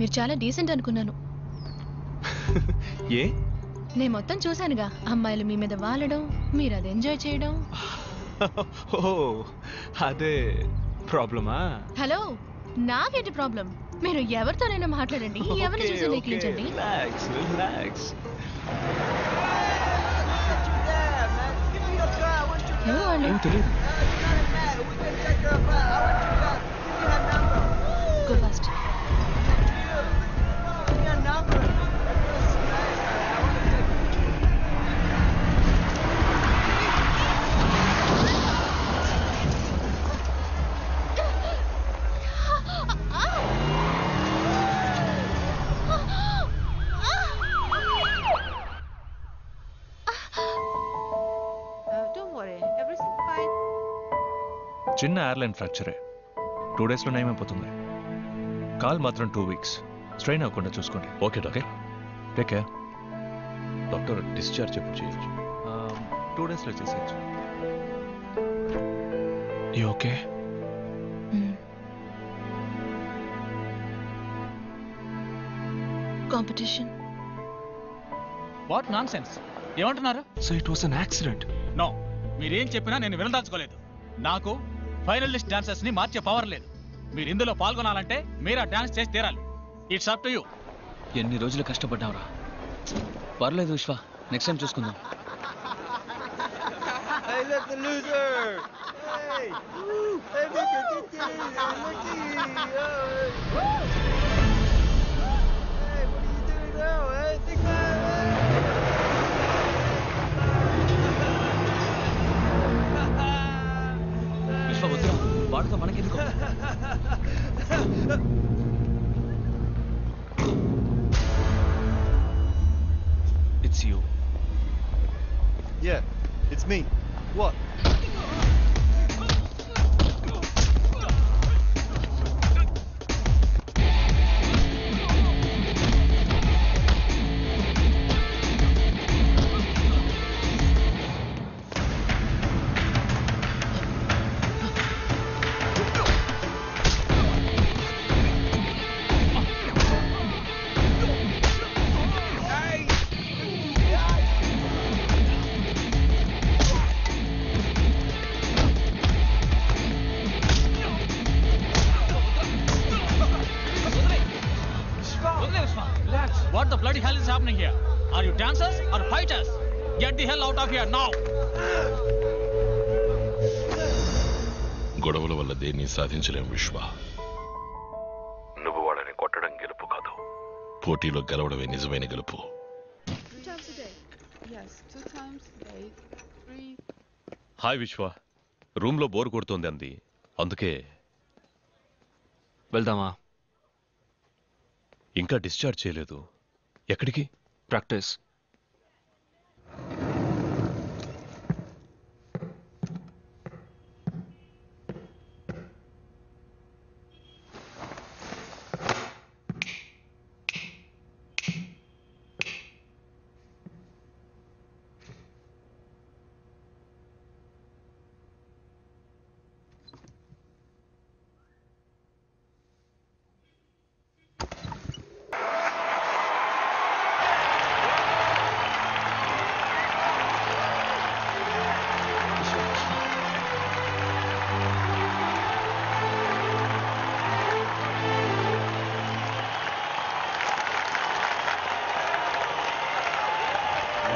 మీరు చాలా డీసెంట్ అనుకున్నాను. ఏ? నేను మొత్తం చూశానుగా, అమ్మాయిలు మీ మీద వాలడం, మీరు అది ఎంజాయ్ చేయడం. ఓ అదే ప్రాబ్లమా? హలో, నాకేంటి ప్రాబ్లం? మీరు ఎవరితోనైనా మాట్లాడండి, ఎవరిని చూసి నెక్కించండి. Go fast. Don't worry, everything's fine. చిన్న ఎయిర్లైన్ ఫ్రాక్చరే, 2 డేస్లో నయమైపోతుంది. కాల్ మాత్రం 2 వీక్స్. స్ట్రెయిన్ అవ్వకుండా చూసుకోండి. Okay doctor. Take care. Doctor discharge ఎప్పుడు చేయొచ్చు? 2 డేస్లో చేసేయచ్చు. You okay? Competition. What nonsense? ఏమంటున్నారు? So it was an accident. No, మీరేం చెప్పినా నేను వినదాల్చుకోలేదు. నాకు ఫైనలిస్ట్ డాన్సర్స్ ని మార్చే పవర్ లేదు. మీరు ఇందులో పాల్గొనాలంటే మీరా డాన్స్ చేసి తీరాలి. It's up to you. ఎన్ని రోజులు కష్టపడ్డావురా. పర్లేదు విశ్వ, నెక్స్ట్ టైం చూసుకుందాం. విశ్వ వద్దురా, వాడుతో మనకెందుకు? It's you. Yeah, it's me. What? What the bloody hell is happening here? Are you dancers or fighters? Get the hell out of here now! గొడవల వల్ల దేన్ని సాధించలేం విశ్వ. నువ్వు వాళ్ళని కొట్టడం గెలుపు కాదు, పోటీలో గెలవడమే నిజమైన గెలుపు. 3 times a day. Yes, 2 times a day. 3. Hi విశ్వ, రూమ్లో బోర్ కొడుతోంది అంది, అందుకే. వెళ్దామా? ఇంకా డిశ్చార్జ్ చేయలేదు. ఎక్కడికి? Practice.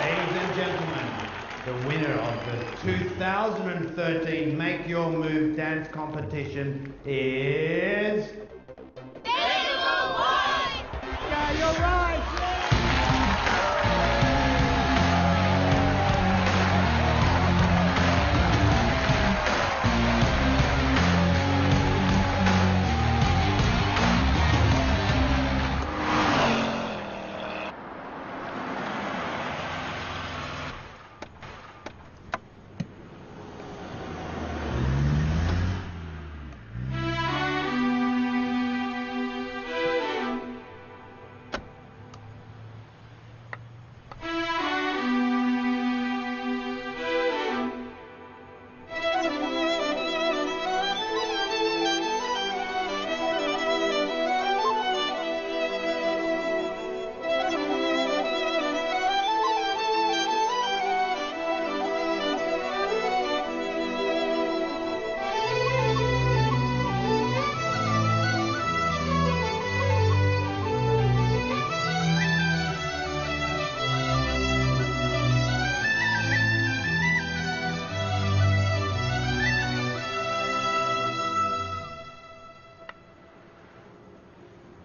Ladies and gentlemen, the winner of the 2013 Make Your Move dance competition is... Yeah, you're right!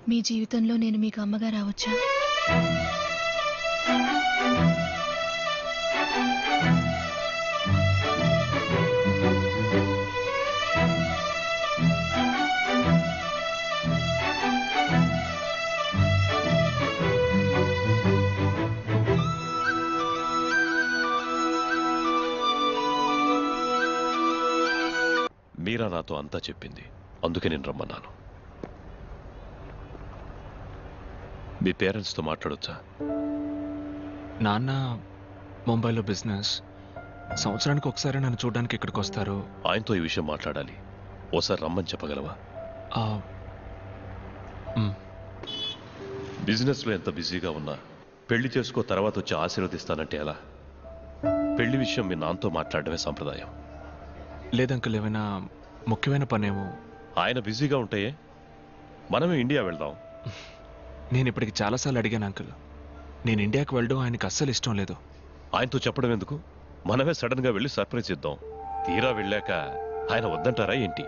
మీ జీవితంలో నేను మీకు అమ్మగా రావచ్చా? మీరా నాతో అంతా చెప్పింది, అందుకే నేను రమ్మన్నాను. మీ పేరెంట్స్తో మాట్లాడొచ్చా? నాన్న ముంబైలో బిజినెస్, సంవత్సరానికి ఒకసారి నన్ను చూడడానికి ఇక్కడికి వస్తారు. ఆయనతో ఈ విషయం మాట్లాడాలి, ఓసారి రమ్మని చెప్పగలవా? బిజినెస్లో ఎంత బిజీగా ఉన్నా పెళ్లి చేసుకో తర్వాత వచ్చి ఆశీర్వదిస్తానంటే ఎలా? పెళ్లి విషయం మీ నాన్నతో మాట్లాడడమే సంప్రదాయం. లేదంకల్, ఏమైనా ముఖ్యమైన పనేమో. ఆయన బిజీగా ఉంటాయే, మనమే ఇండియా వెళ్దాం. నేను ఇప్పటికి చాలాసార్లు అడిగాను అంకుల్. నేను ఇండియాకి వెళ్ళడం ఆయనకి అస్సలు ఇష్టం లేదు. ఆయనతో చెప్పడం ఎందుకు? మనమే సడన్ గా వెళ్ళి సర్ప్రైజ్ ఇద్దాం. తీరా వెళ్ళాక ఆయన వద్దంటారా ఏంటి?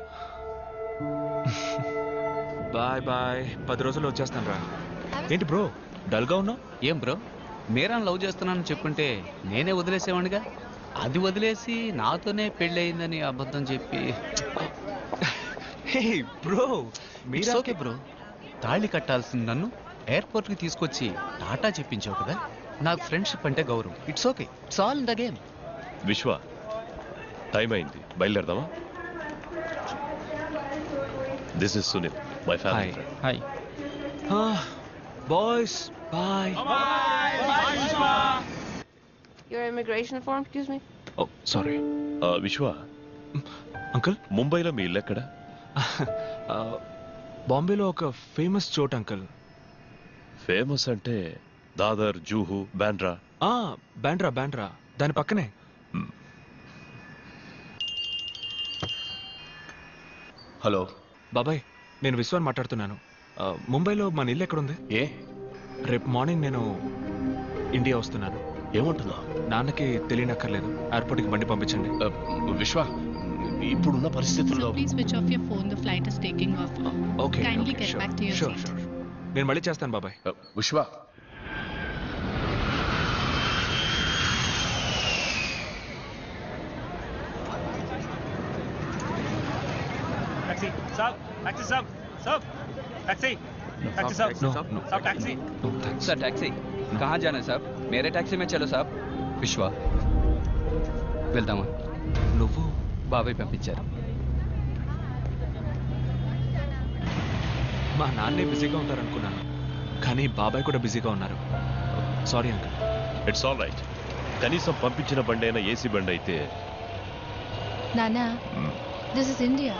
బాయ్ బాయ్, 10 రోజుల్లో వచ్చేస్తాను రా. ఏంటి బ్రో డల్గా ఉన్నావు? ఏం బ్రో, మీరాని లవ్ చేస్తున్నానని చెప్పుంటే నేనే వదిలేసేవాడిగా. అది వదిలేసి నాతోనే పెళ్ళయిందని అబద్ధం చెప్పి. హే బ్రో, మీరా ఓకే బ్రో, తాళి కట్టాల్సింది నన్ను ఎయిర్పోర్ట్కి తీసుకొచ్చి టాటా చెప్పించావు కదా. నాకు ఫ్రెండ్షిప్ అంటే గౌరవం. It's okay, it's all in the game. Vishwa, time అయింది, బయలుదేరదామా? This is Sunil, my family friend. Hi. Boys bye. Your immigration form, excuse me? Oh sorry. Vishwa, uncle, ముంబైలో మీ ఇల్లు ఎక్కడ? బాంబేలో ఒక ఫేమస్ చోట్ అంకుల్. ఫేమస్ అంటే దాదర్, జూహు, బాండ్రా. బాండ్రా దాని పక్కనే. హలో బాబాయ్, నేను విశ్వాన్ మాట్లాడుతున్నాను. ముంబైలో మన ఇల్లు ఎక్కడుంది? రేపు మార్నింగ్ నేను ఇండియా వస్తున్నాను. ఏమంటున్నావు? నాన్నకి తెలియనక్కర్లేదు, ఎయిర్పోర్ట్కి బండి పంపించండి. విశ్వ, ఇప్పుడున్న పరిస్థితుల్లో Please switch off your phone. The flight is taking off. Okay, Kindly get back to your sure seat. Sure. నేను మళ్ళీ చేస్తాను బాబాయ్. విశ్వ, टैक्सी साहब, टैक्सी साहब, साहब, टैक्सी, टैक्सी साहब, No, साहब, no. साहब, taxi. No, thanks. Sir taxi कहाँ जाना है साहब? मेरे टैक्सी में चलो साहब. విశ్వ, వెళ్దామా? నువ్వు బాబాయ్ పంపించారు. మా నాన్నే బిజీగా ఉంటారనుకున్నాను, కానీ బాబాయ్ కూడా బిజీగా ఉన్నారు. Sorry uncle. It's all right. కనీసం పంపించిన బండి అయినా ఏసీ బండి అయితే. Nana, this is India.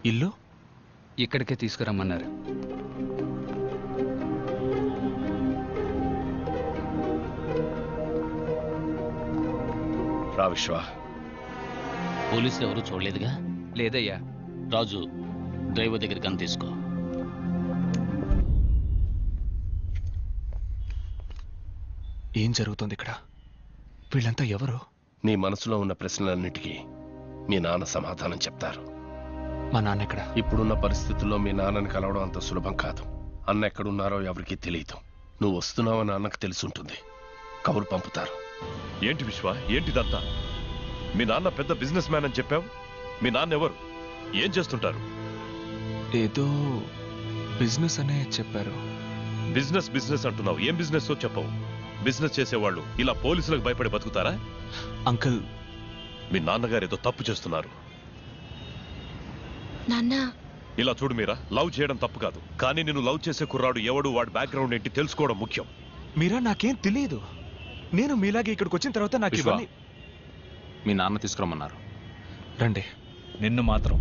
ఇల్లు ఇక్కడికే తీసుకురమ్మన్నారు. రా విశ్వ. పోలీసులు ఎవరు చూడలేదుగా? లేదయ్యా. రాజు, డ్రైవర్ దగ్గర గన్ తీసుకో. ఏం జరుగుతుంది ఇక్కడ? వీళ్ళంతా ఎవరు? నీ మనసులో ఉన్న ప్రశ్నలన్నిటికీ మీ నాన్న సమాధానం చెప్తారు. మా నాన్న ఎక్కడ? ఇప్పుడున్న పరిస్థితుల్లో మీ నాన్నని కలవడం అంత సులభం కాదు. అన్న ఎక్కడున్నారో ఎవరికీ తెలియదు. నువ్వు వస్తున్నావని అన్నకు తెలుసుంటుంది. కబురు పంపుతారు. ఏంటి విశ్వ, ఏంటిదంతా? మీ నాన్న పెద్ద బిజినెస్ మ్యాన్ అని చెప్పావు. మీ నాన్న ఎవరు? ఏం చేస్తుంటారు? ఏదో బిజినెస్ అనే చెప్పారు. బిజినెస్ బిజినెస్ అంటున్నావు, ఏం బిజినెస్ చెప్పవు. బిజినెస్ చేసేవాళ్ళు ఇలా పోలీసులకు భయపడి బతుకుతారా? అంకుల్, మీ నాన్నగారు ఏదో తప్పు చేస్తున్నారు. నాన్న, ఇలా చూడు మీరా, లవ్ చేయడం తప్పు కాదు, కానీ నేను లవ్ చేసే కుర్రాడు ఎవడు, వాడి బ్యాక్గ్రౌండ్ ఏంటి తెలుసుకోవడం ముఖ్యం. మీరా, నాకేం తెలియదు. నేను మీలాగే ఇక్కడికి వచ్చిన తర్వాత నాకు విశ్వ, ఇవన్నీ. మీ నాన్న తీసుకురమ్మన్నారు. రండి. నిన్ను మాత్రం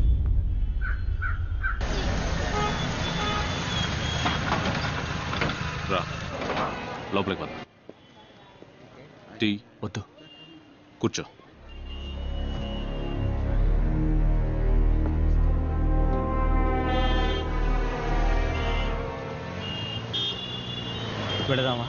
లోపలికి పద. టీ వద్దు. కూర్చో. వెళదామా?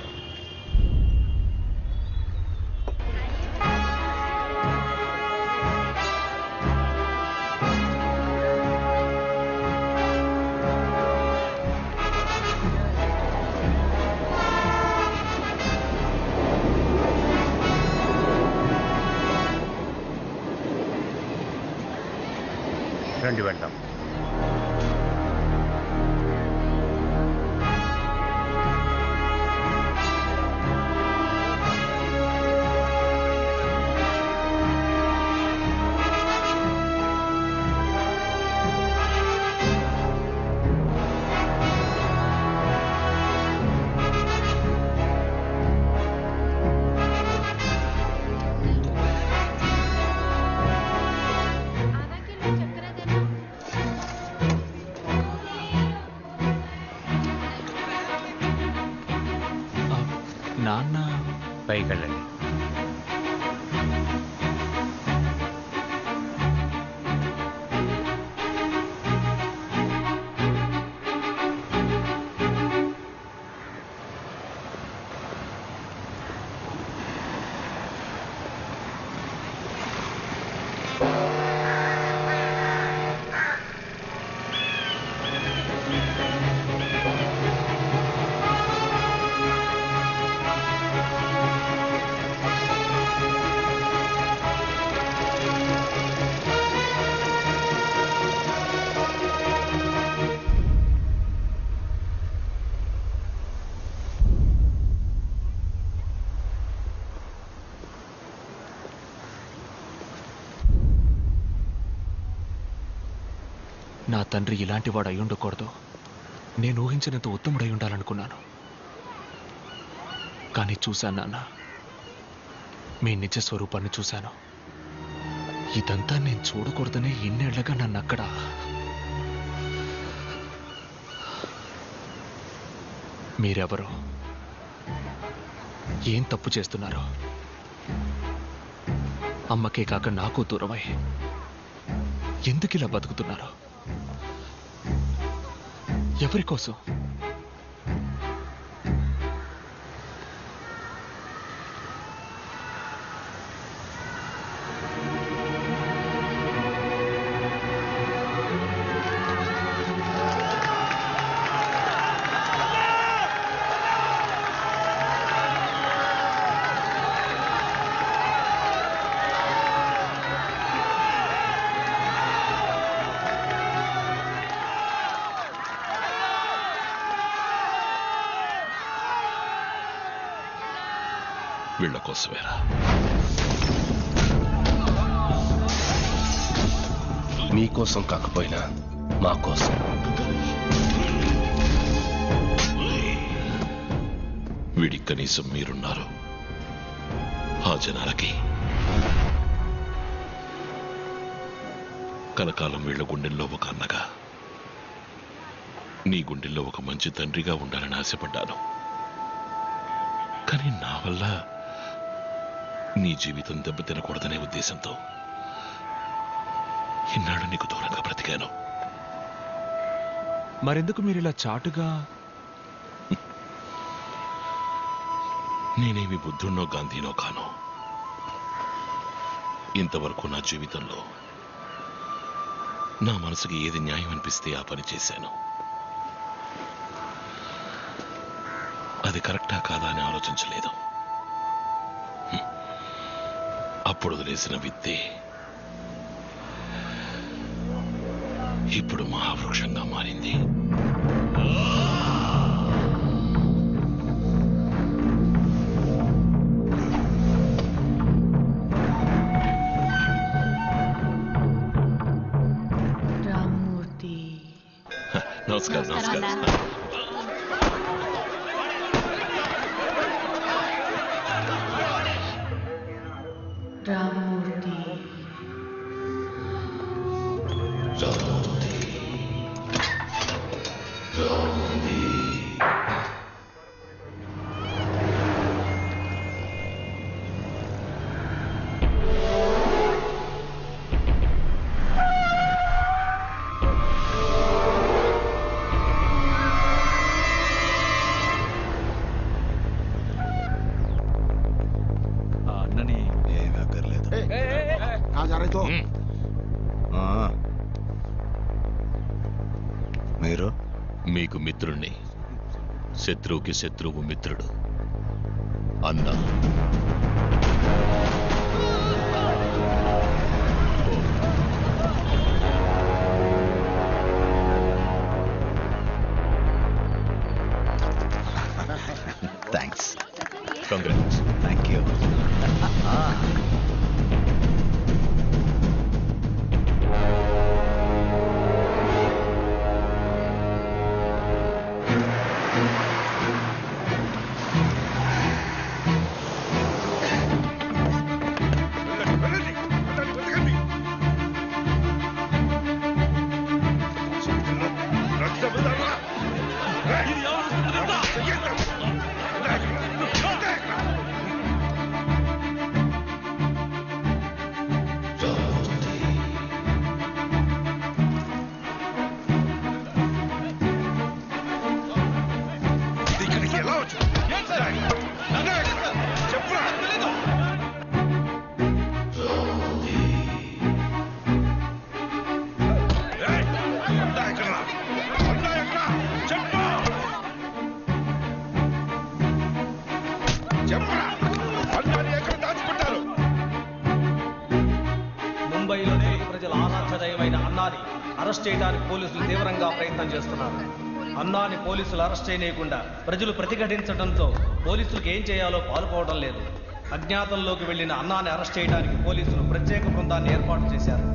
రండి వెళ్దాం. నాన్న పైకి వెళ్ళండి. నా తండ్రి ఇలాంటి వాడు అయి ఉండకూడదు. నేను ఊహించినంత ఉత్తముడై ఉండాలనుకున్నాను. కానీ చూశాను నాన్న, మీ నిజ స్వరూపాన్ని చూశాను. ఇదంతా నేను చూడకూడదనే ఇన్నేళ్లగా నన్ను అక్కడ మీరెవరు? ఏం తప్పు చేస్తున్నారు? అమ్మకే కాక నాకు దూరమై ఎందుకు ఇలా బతుకుతున్నారు? ఎవరి కోసం? వీళ్ళ కోసమేరా. మీకోసం కాకపోయినా మా కోసం. వీడికి కనీసం మీరున్నారు. ఆ జనాలకి కలకాలం వీళ్ళ గుండెల్లో ఒక అన్నగా, నీ గుండెల్లో ఒక మంచి తండ్రిగా ఉండాలని ఆశపడ్డాను. కానీ నా వల్ల నీ జీవితం దెబ్బతినకూడదనే ఉద్దేశంతో ఇన్నాళ్ళు నీకు దూరంగా బ్రతికాను. మరెందుకు మీరు ఇలా చాటుగా? నేనేమి బుద్ధున్నో గాంధీనో కాను. ఇంతవరకు నా జీవితంలో నా మనసుకి ఏది న్యాయం అనిపిస్తే ఆ పని చేశాను. అది కరెక్టా కాదా అని ఆలోచించలేదు. అప్పుడు వదిలేసిన విత్తే ఇప్పుడు మహావృక్షంగా మారింది. రామ్మూర్తి. నమస్కారం. నమస్కారం. రామ్మూర్తి. जा रहे तो మీరు మీకు మిత్రుణ్ణి, శత్రువుకి శత్రువు మిత్రుడు. అన్నా థ్యాంక్స్. కంగ్రాట్స్. Thank you. ముంబైలోని ప్రజల ఆరాధ్యదైవమైన అన్నాని అరెస్ట్ చేయడానికి పోలీసులు తీవ్రంగా ప్రయత్నం చేస్తున్నారు. అన్నాని పోలీసులు అరెస్ట్ చేయనీయకుండా ప్రజలు ప్రతిఘటించడంతో పోలీసులకు ఏం చేయాలో పాల్పోవడం లేదు. అజ్ఞాతంలోకి వెళ్లిన అన్నాని అరెస్ట్ చేయడానికి పోలీసులు ప్రత్యేక బృందాన్ని ఏర్పాటు చేశారు.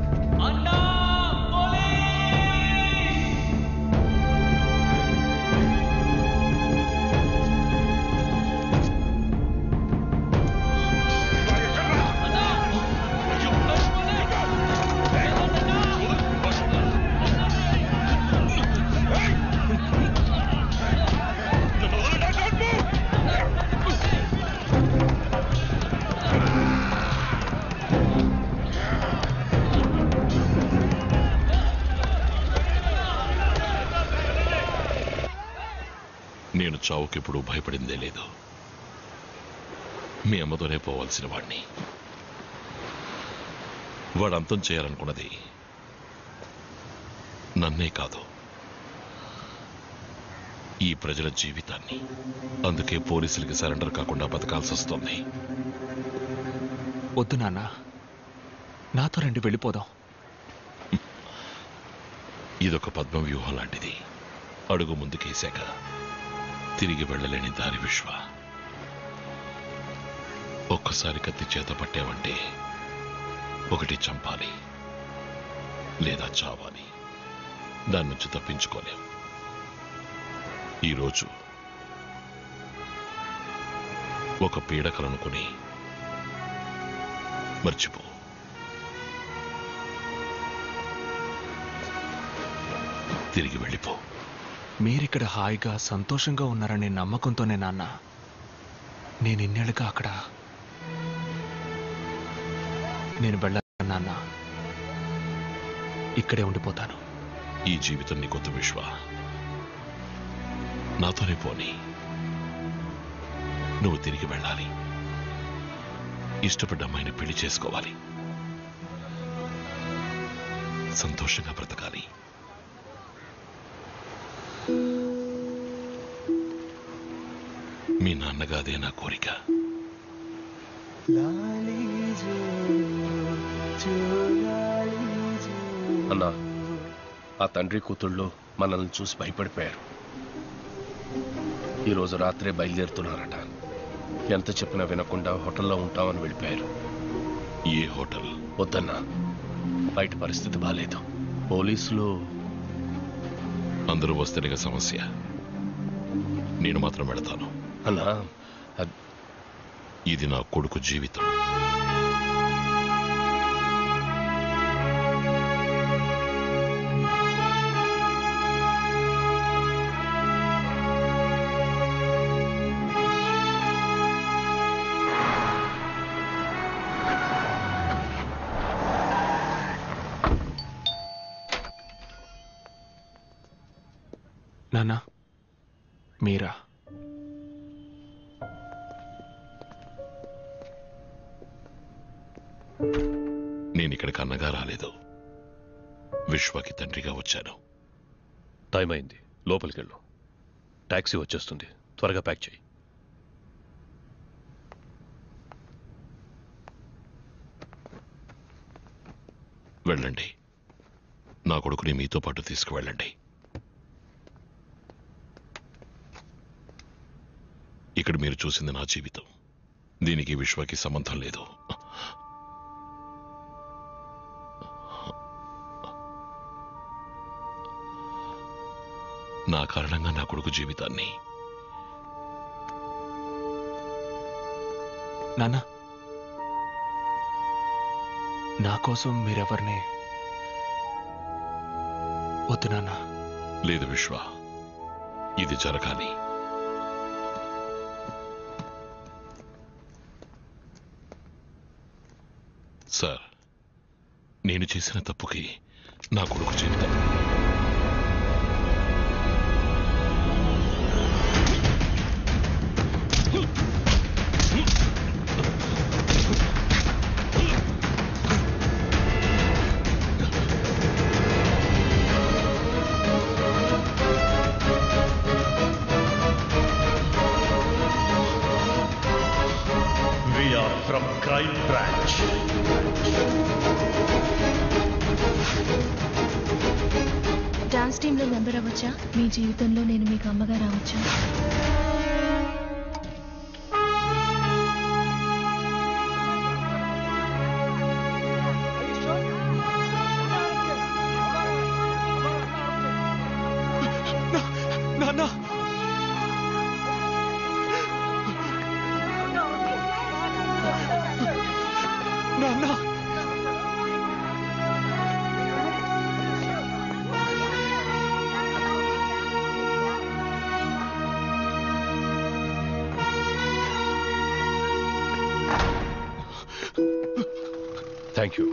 నేను చావుకెప్పుడు భయపడిందే లేదు. మీ అమ్మతోనే పోవాల్సిన వాడిని. వాడు అంతం చేయాలనుకున్నది నన్నే కాదు, ఈ ప్రజల జీవితాన్ని. అందుకే పోలీసులకి సరెండర్ కాకుండా బతకాల్సి వస్తుంది. వద్దు నాన్న, నాతో రండి, వెళ్ళిపోదాం. ఇదొక పద్మ వ్యూహం లాంటిది. అడుగు ముందుకేశాక తిరిగి వెళ్ళలేని దారి విశ్వ. ఒక్కసారి కత్తి చేత పట్టావంటే ఒకటి చంపాలి లేదా చావాలి. దాని నుంచి తప్పించుకోలేం. ఈరోజు ఒక పీడకలనుకుని మర్చిపో. తిరిగి వెళ్ళిపో. మీరిక్కడ హాయిగా సంతోషంగా ఉన్నారనే నమ్మకంతోనే నాన్న నేను ఇన్నేళ్ళుగా అక్కడ. నేను వెళ్ళాను నాన్న, ఇక్కడే ఉండిపోతాను. ఈ జీవితం నీకొద్దు విశ్వ, నాతోనే పోని. నువ్వు తిరిగి వెళ్ళాలి. ఇష్టపడ్డ అమ్మాయిని పెళ్లి చేసుకోవాలి. సంతోషంగా బ్రతకాలి. మీ నాన్నగా అదే నా కోరిక. అన్నా, ఆ తండ్రి కూతుళ్ళు మనల్ని చూసి భయపడిపోయారు. ఈరోజు రాత్రే బయలుదేరుతున్నారట. ఎంత చెప్పినా వినకుండా హోటల్లో ఉంటామని వెళ్ళిపోయారు. ఏ హోటల్? వద్దన్నా, బయట పరిస్థితి బాలేదు. పోలీసులు అందరూ వస్తేనేగా సమస్య. నేను మాత్రం వెళతాను. అన్నా, ఇది నా కొడుకు జీవితం. నాన్న, మీరా? నేనిక్కడికి అన్నగా రాలేదు, విశ్వకి తండ్రిగా వచ్చాను. టైం అయింది, లోపలికెళ్ళు. టాక్సీ వచ్చేస్తుంది, త్వరగా ప్యాక్ చేయి. వెళ్ళండి, నా కొడుకుని మీతో పాటు తీసుకువెళ్ళండి. ఇక్కడ మీరు చూసింది నా జీవితం, దీనికి విశ్వకి సంబంధం లేదు. నా కారణంగా నా కొడుకు జీవితాన్ని. నాన్న, నా కోసం మీరెవరిని వద్దు నాన్న. లేదు విశ్వ, ఇది జరగాలి. సార్, నేను చేసిన తప్పుకి నా కొడుకు జీవితం. We are from Crime Branch. Dance టీంలో మెంబర్ అవ్వచ్చా? మీ జీవితంలో నేను మీకు అమ్మగా రావచ్చా? నాన్న, నాన్న, థ్యాంక్ యూ.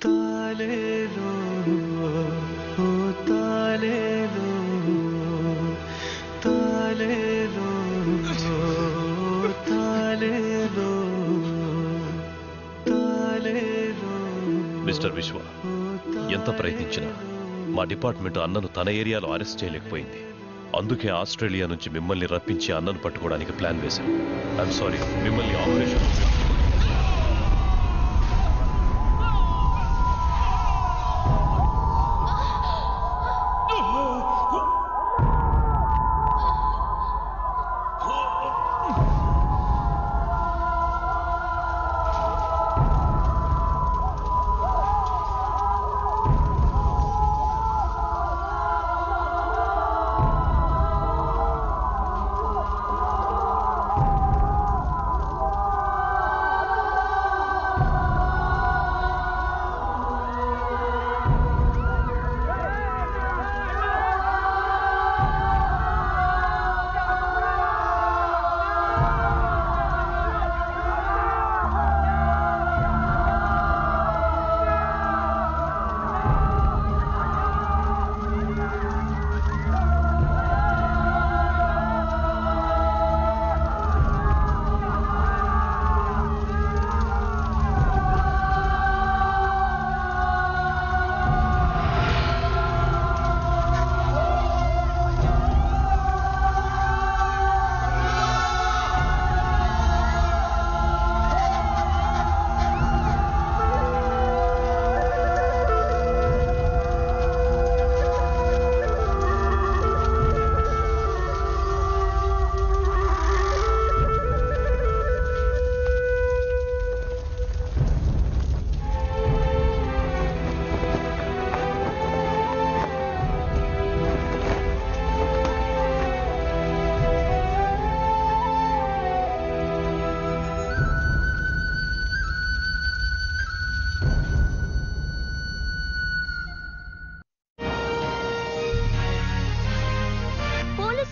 తాలేలో ఓ తాలేలో, తాలేలో తాలేలో, తాలేలో. మిస్టర్ విశ్వ, ఎంత ప్రయత్నించినా మా డిపార్ట్మెంట్ అన్నను తన ఏరియాలో అరెస్ట్ చేయలేకపోయింది. అందుకే ఆస్ట్రేలియా నుంచి మిమ్మల్ని రప్పించి అన్నను పట్టుకోవడానికి ప్లాన్ వేశాం. ఐఎమ్ సారీ, మిమ్మల్ని ఆపరేషన్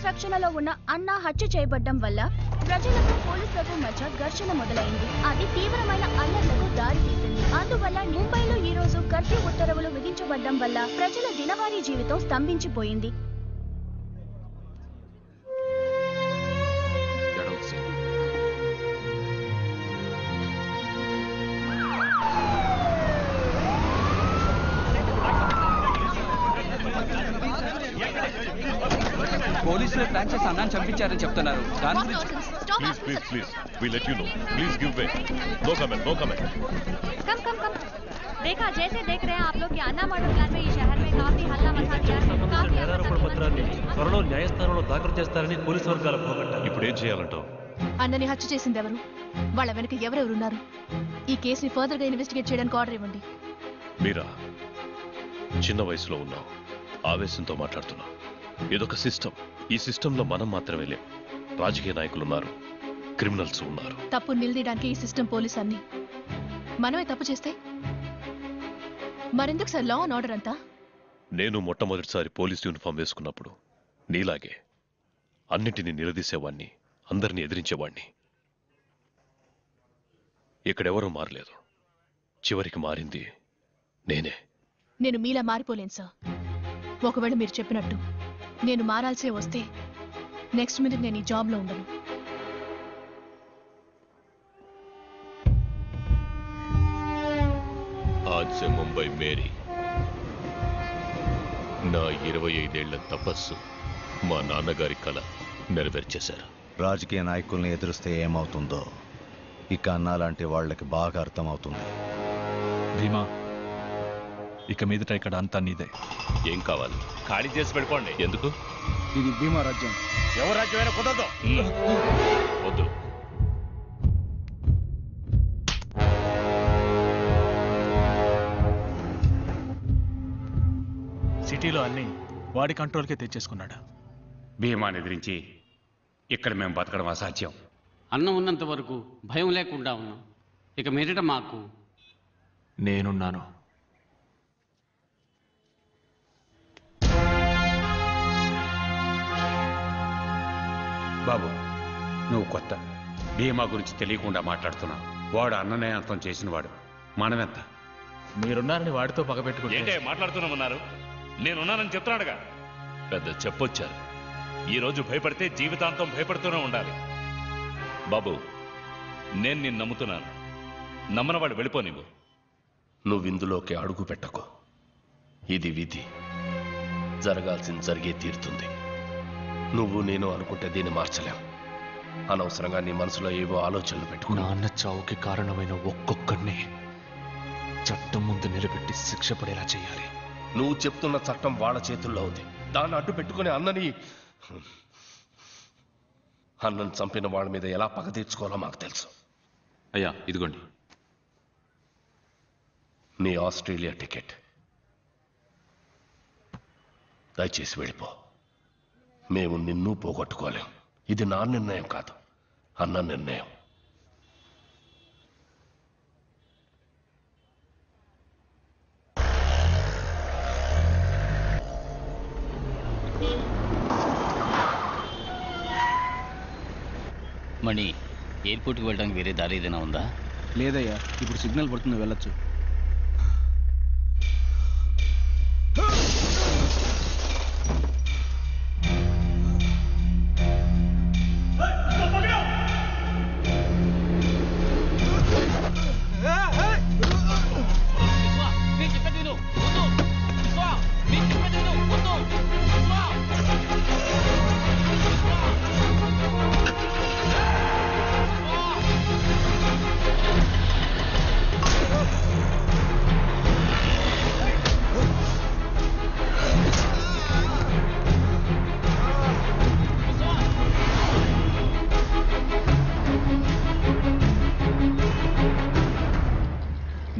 రక్షణలో ఉన్న అన్న హత్య చేయబడ్డం వల్ల ప్రజలకు పోలీసులకు మధ్య ఘర్షణ మొదలైంది. అది తీవ్రమైన అల్లర్లకు దారితీసింది. అందువల్ల ముంబైలో ఈ రోజు కర్ఫ్యూ ఉత్తర్వులు విధించబడ్డం వల్ల ప్రజల దినవారీ జీవితం స్తంభించిపోయింది. పోలీసులు ప్లాన్ చేసి అన్నాన్ని చంపించారని చెప్తున్నారు. దాని గురించి please please please we let you know. Please give way. No comment, no comment. कम कम कम देखा जैसे देख रहे हैं आप लोग कि अन्ना मर्डर प्लान में ये शहर में काफी हल्ला मचा दिया है. काफी నేరారోపణ పత్రాన్ని త్వరలో న్యాయస్థానంలో దాఖలు చేస్తారని పోలీసు వర్గాలు పోగొట్టారు. ఇప్పుడు ఏం చేయాలంటావు? అన్నని హత్య చేసింది ఎవరు, వాళ్ళ వెనక ఎవరెవరున్నారు, ఈ కేసుని ఫర్దర్ గా ఇన్వెస్టిగేట్ చేయడానికి ఆర్డర్ ఇవ్వండి. మీరా చిన్న వయసులో ఉన్నావు, ఆవేశంతో మాట్లాడుతున్నావు. ఇదొక సిస్టమ్. ఈ సిస్టంలో మనం మాత్రమే లేం. రాజకీయ నాయకులు ఉన్నారు, క్రిమినల్స్ ఉన్నారు. తప్పు నిలదీయడానికి ఈ సిస్టమ్ పోలీస్ అన్ని. మనమే తప్పు చేస్తే మరెందుకు సార్ లా అండ్ ఆర్డర్ అంతా? నేను మొట్టమొదటిసారి పోలీస్ యూనిఫామ్ వేసుకున్నప్పుడు నీలాగే అన్నింటినీ నిలదీసేవాణ్ణి, అందరినీ ఎదిరించేవాణ్ణి. ఇక్కడెవరూ మారలేదు. చివరికి మారింది నేనే. నేను మీలా మారిపోలేను సార్. ఒకవేళ మీరు చెప్పినట్టు నేను మారాల్సే వస్తే నెక్స్ట్ మినిట్ నేను ఈ జాబ్లో ఉండను. आज से मुंबई मेरी నా 25 ఏళ్ల తపస్సు మా నాన్నగారి కళ నెరవేర్చేశారు. రాజకీయ నాయకుల్ని ఎదురిస్తే ఏమవుతుందో ఇక అన్నా లాంటి వాళ్ళకి బాగా అర్థమవుతుంది. భీమా, ఇక మీదట ఇక్కడ అంతా నీదే. ఏం కావాలి? ఖాళీ చేసి వెళ్ళిపోండి. ఎందుకు? ఇది భీమా రాజ్యం. ఎవరు రాజ్యమైనా కుదరదు. వద్దు. సిటీలో అన్ని వాడి కంట్రోల్కే తెచ్చేసుకున్నాడు. భీమాని ఎదిరించి ఇక్కడ మేము బతకడం అసాధ్యం. అన్నం ఉన్నంత వరకు భయం లేకుండా ఉన్నాం. ఇక మీదట మాకు నేనున్నాను. బాబు, నువ్వు కొత్త. భీమా గురించి తెలియకుండా మాట్లాడుతున్నావు. వాడు అన్ననే అంతం చేసినవాడు. మనమెంత? మీరున్నారని వాడితో పగబెట్టుకుంటే ఏంటే మాట్లాడుతున్నామన్నారు? నేనున్నానని చెప్తున్నాడుగా. పెద్ద చెప్పొచ్చారు. ఈ రోజు భయపడితే జీవితాంతం భయపడుతూనే ఉండాలి. బాబు, నేను నిన్ను నమ్ముతున్నాను. నమ్మనవాడు వెళ్ళిపోనివ్వు. నువ్విందులోకి అడుగు పెట్టకు. ఇది విధి. జరగాల్సింది జరిగే తీరుతుంది. నువ్వు నేను అనుకుంటే దీన్ని మార్చలేం. అనవసరంగా నీ మనసులో ఏవో ఆలోచనలు పెట్టుకో. నాన్న చావుకి కారణమైన ఒక్కొక్కడిని చట్టం ముందు నిలబెట్టి శిక్ష పడేలా చేయాలి. నువ్వు చెప్తున్న చట్టం వాళ్ళ చేతుల్లో ఉంది. దాన్ని అడ్డు పెట్టుకుని అన్నని చంపిన వాళ్ళ మీద ఎలా పగ తీర్చుకోవాలో మాకు తెలుసు. అయ్యా, ఇదిగోండి నీ ఆస్ట్రేలియా టికెట్. దయచేసి వెళ్ళిపో. మేము నిన్ను పోగొట్టుకోలేం. ఇది నా నిర్ణయం కాదు, అన్న నిర్ణయం. మణి, ఎయిర్పోర్ట్కి వెళ్ళడానికి వేరే దారి ఏదైనా ఉందా? లేదయ్యా, ఇప్పుడు సిగ్నల్ పడుతుంది, వెళ్ళొచ్చు.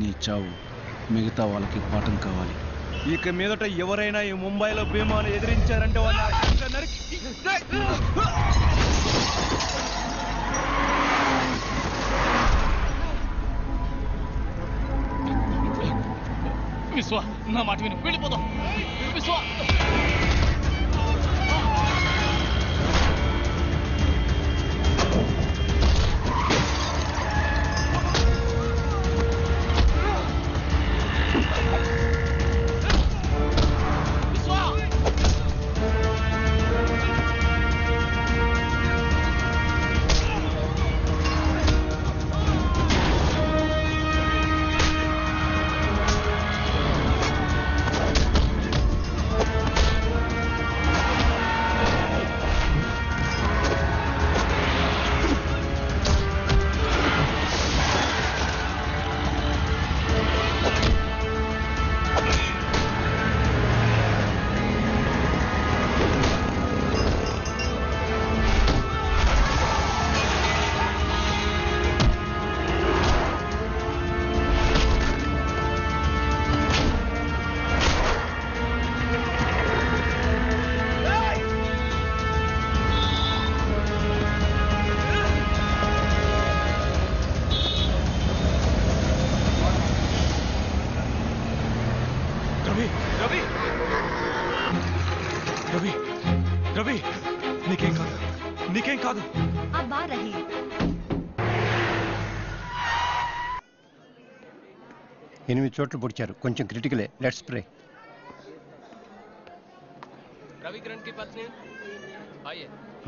నీ చావు మిగతా వాళ్ళకి పాఠం కావాలి. ఇక మీదట ఎవరైనా ఈ ముంబైలో భీమాను ఎదిరించారంటే వాళ్ళ నరికి విశ్వ, నా మాట విని వెళ్ళిపోదాం. విశ్వ, రవి రవి నీకేం కాదు, నీకేం కాదు. आप बाहर रहिए। ఎనిమిది చోట్ల పొడిచారు, కొంచెం క్రిటికలే. Let's pray.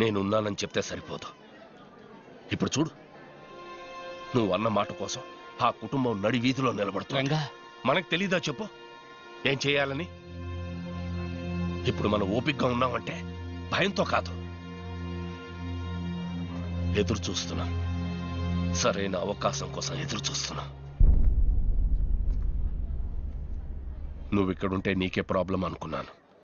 నేనున్నానని చెప్తే సరిపోదు. ఇప్పుడు చూడు, నువ్వు అన్న మాట కోసం ఆ కుటుంబం నడి వీధిలో నిలబడుతుంది. మనకు తెలీదా చెప్పు ఏం చేయాలని? ఇప్పుడు మనం ఓపికగా ఉన్నామంటే భయంతో కాదు, ఎదురు చూస్తున్నాం. సరైన అవకాశం కోసం ఎదురు చూస్తున్నాం. నువ్వు ఇక్కడుంటే నీకే ప్రాబ్లం అనుకున్నాను.